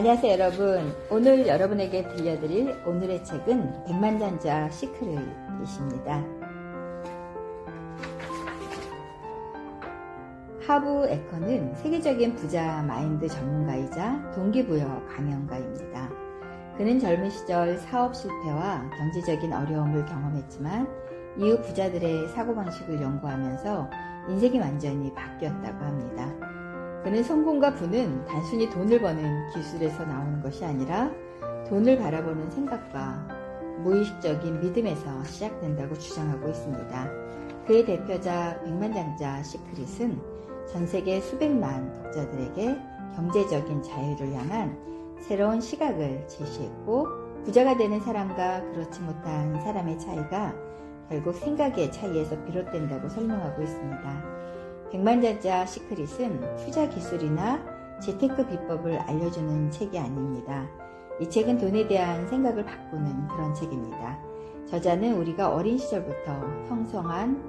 안녕하세요 여러분. 오늘 여러분에게 들려드릴 오늘의 책은 백만장자 시크릿입니다. 하부 에커는 세계적인 부자 마인드 전문가이자 동기부여 강연가입니다. 그는 젊은 시절 사업 실패와 경제적인 어려움을 경험했지만 이후 부자들의 사고방식을 연구하면서 인생이 완전히 바뀌었다고 합니다. 그는 성공과 부는 단순히 돈을 버는 기술에서 나오는 것이 아니라 돈을 바라보는 생각과 무의식적인 믿음에서 시작된다고 주장하고 있습니다. 그의 대표작 백만장자 시크릿은 전 세계 수백만 독자들에게 경제적인 자유를 향한 새로운 시각을 제시했고, 부자가 되는 사람과 그렇지 못한 사람의 차이가 결국 생각의 차이에서 비롯된다고 설명하고 있습니다. 백만장자 시크릿은 투자 기술이나 재테크 비법을 알려주는 책이 아닙니다. 이 책은 돈에 대한 생각을 바꾸는 그런 책입니다. 저자는 우리가 어린 시절부터 형성한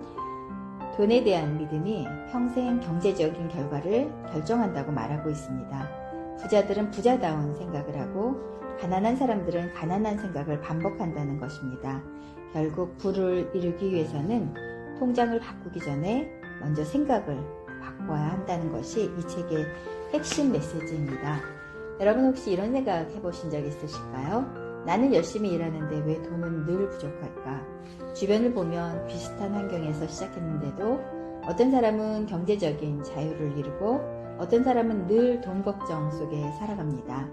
돈에 대한 믿음이 평생 경제적인 결과를 결정한다고 말하고 있습니다. 부자들은 부자다운 생각을 하고 가난한 사람들은 가난한 생각을 반복한다는 것입니다. 결국 부를 이루기 위해서는 통장을 바꾸기 전에 먼저 생각을 바꿔야 한다는 것이 이 책의 핵심 메시지입니다. 여러분 혹시 이런 생각 해보신 적 있으실까요? 나는 열심히 일하는데 왜 돈은 늘 부족할까? 주변을 보면 비슷한 환경에서 시작했는데도 어떤 사람은 경제적인 자유를 이루고 어떤 사람은 늘 돈 걱정 속에 살아갑니다.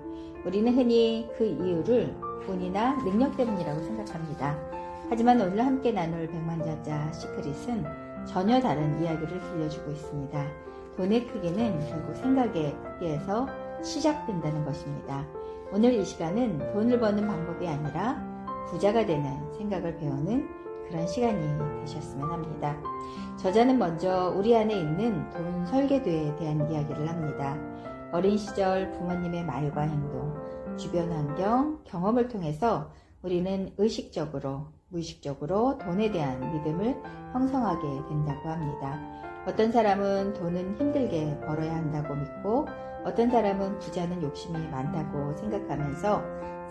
우리는 흔히 그 이유를 돈이나 능력 때문이라고 생각합니다. 하지만 오늘 함께 나눌 백만장자 시크릿은 전혀 다른 이야기를 들려주고 있습니다. 돈의 크기는 결국 생각의 크기에서 시작된다는 것입니다. 오늘 이 시간은 돈을 버는 방법이 아니라 부자가 되는 생각을 배우는 그런 시간이 되셨으면 합니다. 저자는 먼저 우리 안에 있는 돈 설계도에 대한 이야기를 합니다. 어린 시절 부모님의 말과 행동, 주변 환경, 경험을 통해서 우리는 의식적으로 무의식적으로 돈에 대한 믿음을 형성하게 된다고 합니다. 어떤 사람은 돈은 힘들게 벌어야 한다고 믿고 어떤 사람은 부자는 욕심이 많다고 생각하면서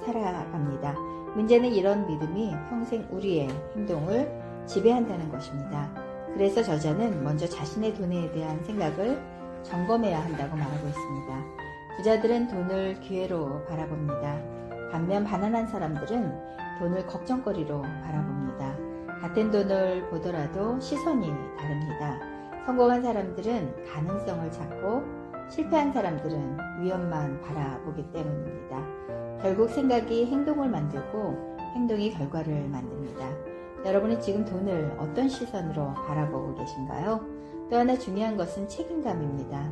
살아갑니다. 문제는 이런 믿음이 평생 우리의 행동을 지배한다는 것입니다. 그래서 저자는 먼저 자신의 돈에 대한 생각을 점검해야 한다고 말하고 있습니다. 부자들은 돈을 기회로 바라봅니다. 반면 가난한 사람들은 돈을 걱정거리로 바라봅니다. 같은 돈을 보더라도 시선이 다릅니다. 성공한 사람들은 가능성을 찾고 실패한 사람들은 위험만 바라보기 때문입니다. 결국 생각이 행동을 만들고 행동이 결과를 만듭니다. 여러분은 지금 돈을 어떤 시선으로 바라보고 계신가요? 또 하나 중요한 것은 책임감입니다.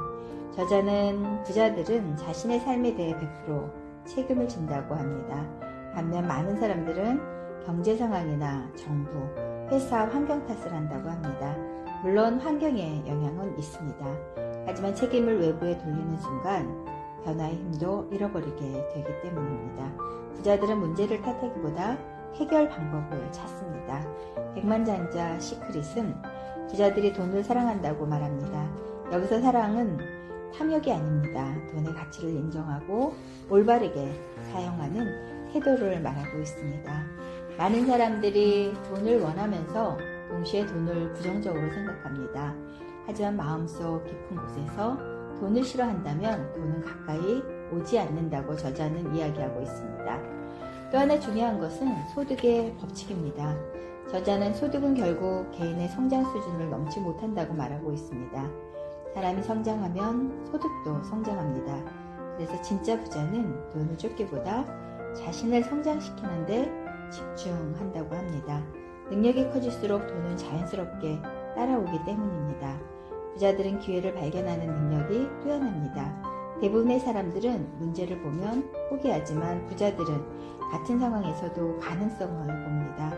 저자는 부자들은 자신의 삶에 대해 100% 책임을 진다고 합니다. 반면 많은 사람들은 경제 상황이나 정부, 회사 환경 탓을 한다고 합니다. 물론 환경의 영향은 있습니다. 하지만 책임을 외부에 돌리는 순간 변화의 힘도 잃어버리게 되기 때문입니다. 부자들은 문제를 탓하기보다 해결 방법을 찾습니다. 백만장자 시크릿은 부자들이 돈을 사랑한다고 말합니다. 여기서 사랑은 탐욕이 아닙니다. 돈의 가치를 인정하고 올바르게 사용하는 태도를 말하고 있습니다. 많은 사람들이 돈을 원하면서 동시에 돈을 부정적으로 생각합니다. 하지만 마음속 깊은 곳에서 돈을 싫어한다면 돈은 가까이 오지 않는다고 저자는 이야기하고 있습니다. 또 하나 중요한 것은 소득의 법칙입니다. 저자는 소득은 결국 개인의 성장 수준을 넘지 못한다고 말하고 있습니다. 사람이 성장하면 소득도 성장합니다. 그래서 진짜 부자는 돈을 쫓기보다 자신을 성장시키는데 집중한다고 합니다. 능력이 커질수록 돈은 자연스럽게 따라오기 때문입니다. 부자들은 기회를 발견하는 능력이 뛰어납니다. 대부분의 사람들은 문제를 보면 포기하지만 부자들은 같은 상황에서도 가능성을 봅니다.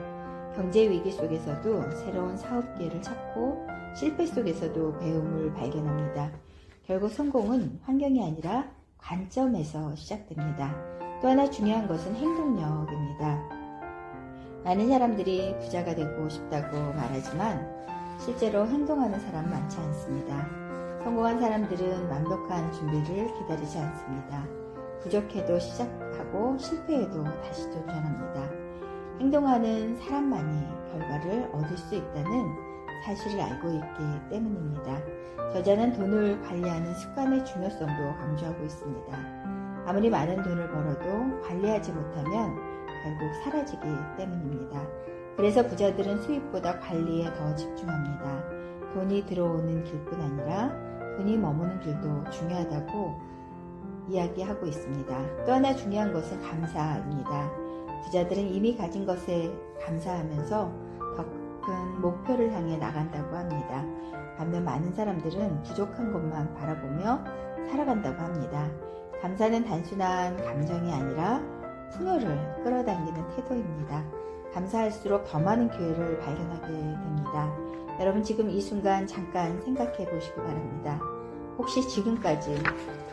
경제 위기 속에서도 새로운 사업 기회를 찾고 실패 속에서도 배움을 발견합니다. 결국 성공은 환경이 아니라 관점에서 시작됩니다. 또 하나 중요한 것은 행동력입니다. 많은 사람들이 부자가 되고 싶다고 말하지만 실제로 행동하는 사람은 많지 않습니다. 성공한 사람들은 완벽한 준비를 기다리지 않습니다. 부족해도 시작하고 실패해도 다시 도전합니다. 행동하는 사람만이 결과를 얻을 수 있다는 사실을 알고 있기 때문입니다. 저자는 돈을 관리하는 습관의 중요성도 강조하고 있습니다. 아무리 많은 돈을 벌어도 관리하지 못하면 결국 사라지기 때문입니다. 그래서 부자들은 수입보다 관리에 더 집중합니다. 돈이 들어오는 길뿐 아니라 돈이 머무는 길도 중요하다고 이야기하고 있습니다. 또 하나 중요한 것은 감사입니다. 부자들은 이미 가진 것에 감사하면서 더 큰 목표를 향해 나간다고 합니다. 반면 많은 사람들은 부족한 것만 바라보며 살아간다고 합니다. 감사는 단순한 감정이 아니라 풍요를 끌어당기는 태도입니다. 감사할수록 더 많은 기회를 발견하게 됩니다. 여러분 지금 이 순간 잠깐 생각해 보시기 바랍니다. 혹시 지금까지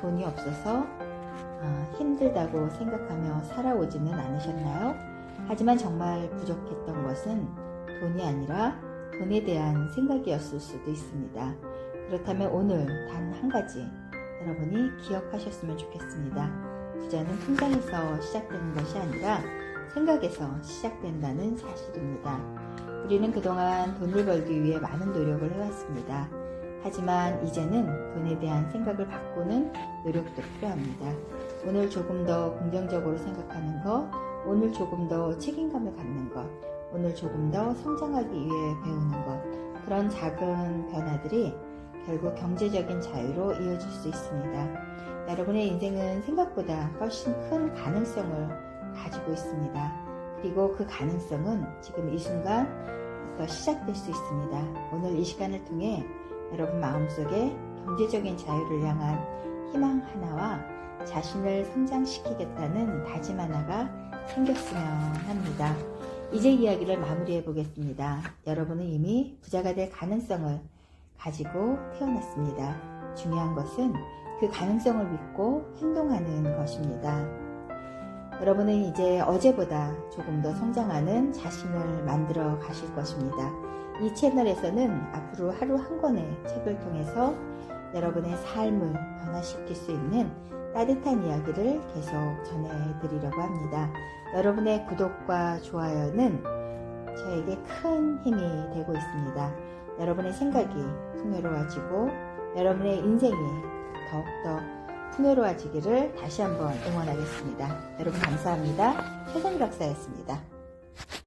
돈이 없어서 힘들다고 생각하며 살아오지는 않으셨나요? 하지만 정말 부족했던 것은 돈이 아니라 돈에 대한 생각이었을 수도 있습니다. 그렇다면 오늘 단 한 가지 여러분이 기억하셨으면 좋겠습니다. 부자는 통장에서 시작되는 것이 아니라 생각에서 시작된다는 사실입니다. 우리는 그동안 돈을 벌기 위해 많은 노력을 해왔습니다. 하지만 이제는 돈에 대한 생각을 바꾸는 노력도 필요합니다. 오늘 조금 더 긍정적으로 생각하는 것, 오늘 조금 더 책임감을 갖는 것, 오늘 조금 더 성장하기 위해 배우는 것, 그런 작은 변화들이 결국 경제적인 자유로 이어질 수 있습니다. 여러분의 인생은 생각보다 훨씬 큰 가능성을 가지고 있습니다. 그리고 그 가능성은 지금 이 순간부터 시작될 수 있습니다. 오늘 이 시간을 통해 여러분 마음속에 경제적인 자유를 향한 희망 하나와 자신을 성장시키겠다는 다짐 하나가 생겼으면 합니다. 이제 이야기를 마무리해 보겠습니다. 여러분은 이미 부자가 될 가능성을 가지고 태어났습니다. 중요한 것은 그 가능성을 믿고 행동하는 것입니다. 여러분은 이제 어제보다 조금 더 성장하는 자신을 만들어 가실 것입니다. 이 채널에서는 앞으로 하루 한 권의 책을 통해서 여러분의 삶을 변화시킬 수 있는 따뜻한 이야기를 계속 전해드리려고 합니다. 여러분의 구독과 좋아요는 저에게 큰 힘이 되고 있습니다. 여러분의 생각이 풍요로워지고 여러분의 인생이 더욱더 풍요로워지기를 다시 한번 응원하겠습니다. 여러분 감사합니다. 최선희 박사였습니다.